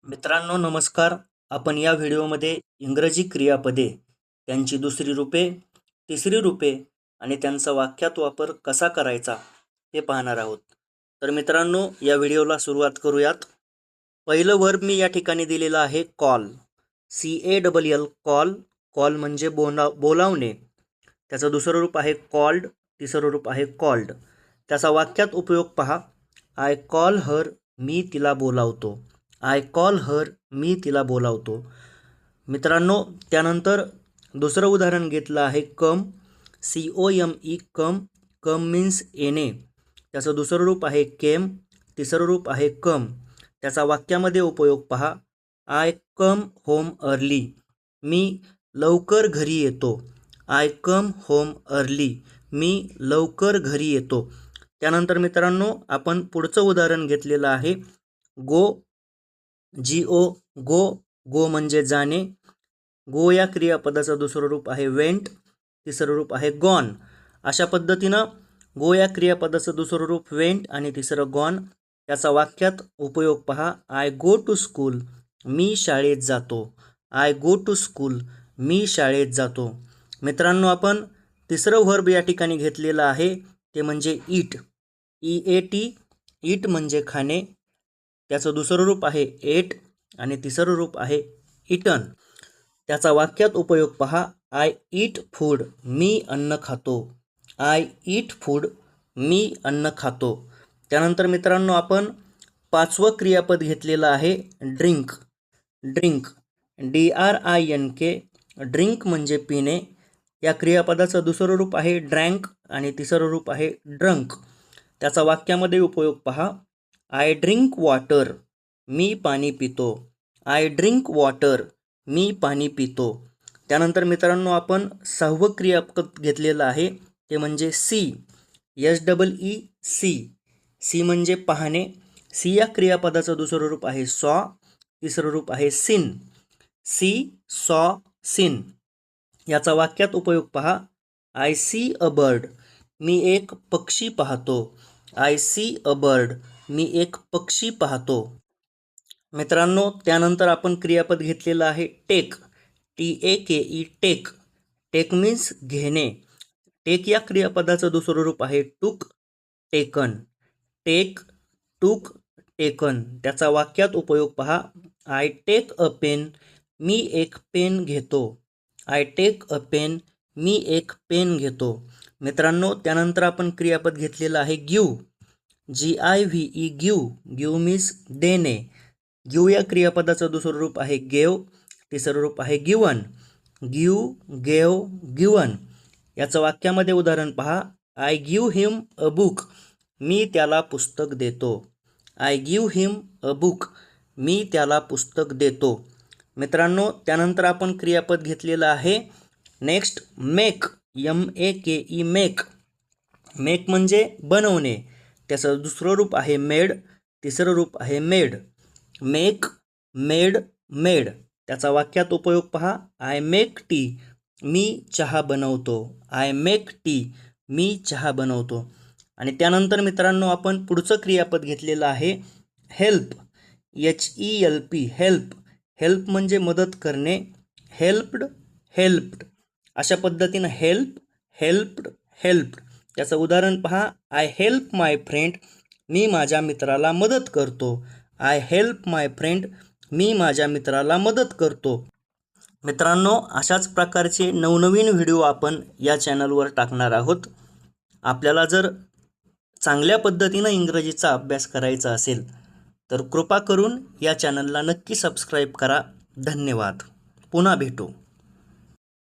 मित्रांनो नमस्कार. आपण या व्हिडिओमध्ये इंग्रजी क्रियापदे, त्यांची दुसरी रूपे, तिसरी रूपे आणि त्यांचा वाक्यात वापर कसा करायचा ते पाहणार आहोत. तर मित्रांनो या व्हिडिओला सुरुवात करूयात. पहिलं वर्ब मी या ठिकाणी दिलेलं आहे कॉल. CALL call. कॉल म्हणजे बोलावणे. त्याचं दुसरं रूप आहे कॉल्ड, तिसरं रूप आहे कॉल्ड. त्याचा वाक्यात उपयोग पहा. आय कॉल हर, मी तिला बोलावतो. आय कॉल हर, मी तिला बोलावतो. मित्रांनो त्यानंतर दुसरं उदाहरण घेतलं आहे कम. COME कम. कम मीन्स येणे. त्याचं दुसरं रूप आहे केम, तिसरं रूप आहे कम. त्याचा वाक्यामध्ये उपयोग पहा. आय कम होम अर्ली, मी लवकर घरी येतो. आय कम होम अर्ली, मी लवकर घरी येतो. त्यानंतर मित्रांनो आपण पुढचं उदाहरण घेतलेलं आहे गो. GO गो. गो म्हणजे जाणे. गो या क्रियापदाचं दुसरं रूप आहे वेंट, तिसरं रूप आहे गॉन. अशा पद्धतीनं गो या क्रियापदाचं दुसरं रूप वेंट आणि तिसरं गॉन. याचा वाक्यात उपयोग पहा. आय गो टू स्कूल, मी शाळेत जातो. आय गो टू स्कूल, मी शाळेत जातो. मित्रांनो आपण तिसरं व्हर्ब या ठिकाणी घेतलेलं आहे ते म्हणजे ईट. EAT. ईट म्हणजे खाणे. त्याचं दुसरं रूप आहे एट आणि तिसरं रूप आहे इटन. त्याचा वाक्यात उपयोग पहा. आय ईट फूड, मी अन्न खातो. आय ईट फूड, मी अन्न खातो. त्यानंतर मित्रांनो आपण पाचवं क्रियापद घेतलेलं आहे ड्रिंक. Drink DRINK. ड्रिंक म्हणजे पिणे. या क्रियापदाचं दुसरं रूप आहे ड्रँक आणि तिसरं रूप आहे ड्रंक. त्याचा वाक्यामध्ये उपयोग पहा. आय ड्रिंक वॉटर, मी पाणी पितो. आय ड्रिंक वॉटर, मी पाणी पितो. त्यानंतर मित्रांनो आपण सहावं क्रियापद घेतलेलं आहे ते म्हणजे सी. SEE. सी म्हणजे पाहणे. सी या क्रियापदाचं दुसरं रूप आहे सॉ, तिसरं रूप आहे सिन. सी सॉ सिन. याचा वाक्यात उपयोग पहा. आय सी अ बर्ड, मी एक पक्षी पाहतो. आय सी अ बर्ड, मी एक पक्षी पाहतो. मित्रांनो त्यानंतर आपण क्रियापद घेतलेलं आहे take. TAKE take. Take means घेणे. टेक या क्रियापदाचं दुसरं रूप आहे टूक, टेकन. टेक, टूक, टेकन. त्याचा वाक्यात उपयोग पहा. आय टेक अ पेन, मी एक पेन घेतो. आय टेक अ पेन, मी एक पेन घेतो. मित्रांनो त्यानंतर आपण क्रियापद घेतलेलं आहे give. GIVE give. Give means देणे. गिव या क्रियापदाचं दुसरं रूप आहे गेव, तिसरं रूप आहे गिवन. Give, gave, given. याचं वाक्यामध्ये उदाहरण पहा. I give him a book, मी त्याला पुस्तक देतो. I give him a book, मी त्याला पुस्तक देतो. मित्रांनो त्यानंतर आपण क्रियापद घेतलेलं आहे next make. MEKE make. Make म्हणजे बनवणे. त्याचं दुसरं रूप आहे मेड, तिसरं रूप आहे मेड. Make, made, made. त्याचा वाक्यात उपयोग पहा. आय मेक टी, मी चहा बनवतो. आय मेक टी, मी चहा बनवतो. आणि त्यानंतर मित्रांनो आपण पुढचं क्रियापद घेतलेलं आहे हेल्प. HELP help. हेल्प म्हणजे मदत करणे. Helped, helped. अशा पद्धतीनं हेल्प, हेल्प्ड, हेल्प्ड. त्याचं उदाहरण पहा. आय हेल्प माय फ्रेंड, मी माझ्या मित्राला मदत करतो. आय हेल्प माय फ्रेंड, मी माझ्या मित्राला मदत करतो. मित्रांनो अशाच प्रकारचे नवनवीन व्हिडिओ आपण या चॅनलवर टाकणार आहोत. आपल्याला जर चांगल्या पद्धतीनं इंग्रजीचा अभ्यास करायचा असेल तर कृपा करून या चॅनलला नक्की सबस्क्राईब करा. धन्यवाद. पुन्हा भेटू.